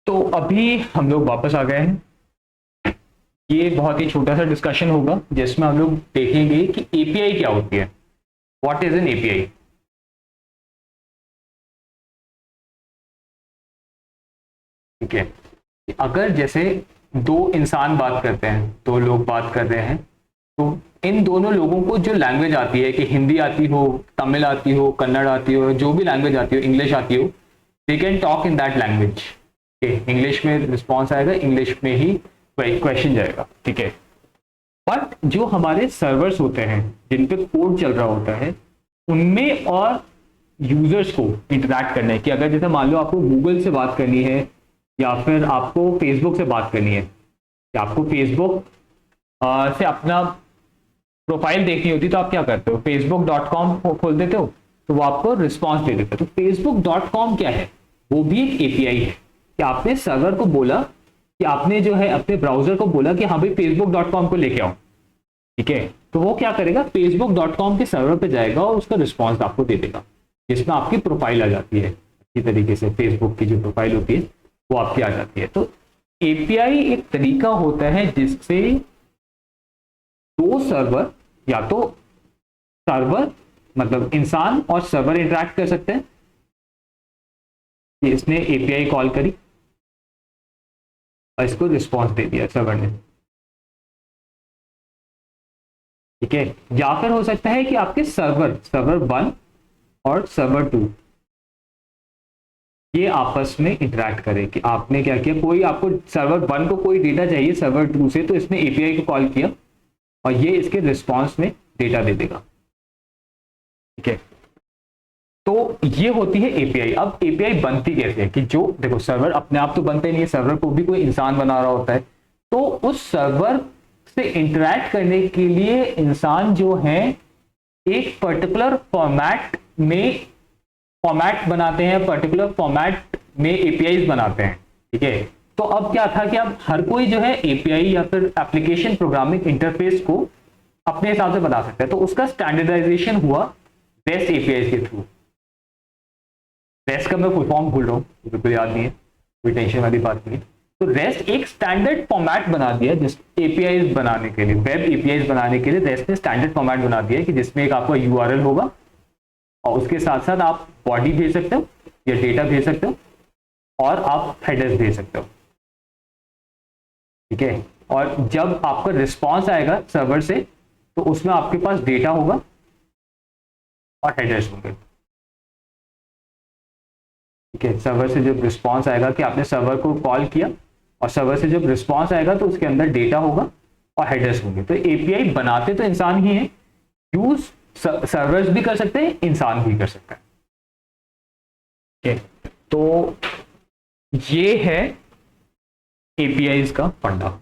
तो अभी हम लोग वापस आ गए हैं। ये बहुत ही छोटा सा डिस्कशन होगा जिसमें हम लोग देखेंगे कि एपीआई क्या होती है। What is an API. ठीक है, अगर जैसे दो इंसान बात करते हैं, दो लोग बात कर रहे हैं, तो इन दोनों लोगों को जो लैंग्वेज आती है, कि हिंदी आती हो, तमिल आती हो, कन्नड़ आती हो, जो भी लैंग्वेज आती हो, इंग्लिश आती हो, they can talk in that language. English में रिस्पॉन्स आएगा, इंग्लिश में ही क्वेश्चन जाएगा। ठीक है, बट जो हमारे सर्वर्स होते हैं जिन पे कोड चल रहा होता है, उनमें और यूजर्स को इंटरैक्ट करना है। कि अगर जैसे मान लो आपको गूगल से बात करनी है, या फिर आपको फेसबुक से बात करनी है, या आपको फेसबुक से अपना प्रोफाइल देखनी होती, तो आप क्या करते हो, facebook.com खोल देते हो, तो वो आपको रिस्पॉन्स दे देता है। तो facebook.com क्या है, वो भी एक एपीआई है। कि आपने सर्वर को बोला, कि आपने जो है अपने ब्राउजर को बोला कि हाँ भाई facebook.com को लेके आओ। ठीक है, तो वो क्या करेगा, facebook.com के सर्वर पे जाएगा और उसका रिस्पॉन्स आपको दे देगा, जिसमें आपकी प्रोफाइल आ जाती है। अच्छी तरीके से फेसबुक की जो प्रोफाइल होती है वो आपकी आ जाती है। तो एपीआई एक तरीका होता है जिससे दो सर्वर, या तो सर्वर मतलब इंसान और सर्वर इंटरैक्ट कर सकते हैं। इसने एपीआई कॉल करी और इसको रिस्पॉन्स दे दिया सर्वर ने। ठीक है, या फिर हो सकता है कि आपके सर्वर 1 और सर्वर 2 ये आपस में इंटरैक्ट करें। कि आपने क्या किया, कोई आपको सर्वर 1 को कोई डेटा चाहिए सर्वर 2 से, तो इसने एपीआई को कॉल किया और ये इसके रिस्पॉन्स में डेटा दे देगा। ठीक है, तो ये होती है एपीआई। अब एपीआई बनती कैसे है, कि जो देखो सर्वर अपने आप तो बनते नहीं है, सर्वर को भी कोई इंसान बना रहा होता है। तो उस सर्वर से इंटरैक्ट करने के लिए इंसान जो है एक पर्टिकुलर फॉर्मेट बनाते हैं, पर्टिकुलर फॉर्मेट में एपीआई बनाते हैं। ठीक है, तो अब क्या था कि अब हर कोई जो है एपीआई या फिर एप्लीकेशन प्रोग्रामिंग इंटरफेस को अपने हिसाब से बना सकता है। तो उसका स्टैंडर्डाइजेशन हुआ रेस्ट एपीआई के थ्रू। रेस्ट का मैं फुल फॉर्म भूल रहा हूँ, बिल्कुल याद नहीं है, कोई टेंशन वाली बात नहीं है। तो रेस्ट एक स्टैंडर्ड फॉर्मेट बना दिया जिस एपीआई बनाने के लिए, वेब एपीआई बनाने के लिए रेस्ट ने स्टैंडर्ड फॉर्मेट बना दिया कि जिसमें एक आपका यूआरएल होगा और उसके साथ साथ आप बॉडी भेज सकते हो या डेटा भेज सकते हो और आप हेडर्स भेज सकते हो। ठीक है, और जब आपका रिस्पॉन्स आएगा सर्वर से, तो उसमें आपके पास डेटा होगा और हेडर्स होंगे। ठीक है, सर्वर से जब रिस्पॉन्स आएगा, कि आपने सर्वर को कॉल किया और सर्वर से जब रिस्पॉन्स आएगा तो उसके अंदर डेटा होगा और हेडर्स होंगे। तो एपीआई बनाते तो इंसान ही है, यूज सर्वर्स भी कर सकते हैं, इंसान भी कर सकता है। ठीक है, तो ये है एपीआईज का फंडा।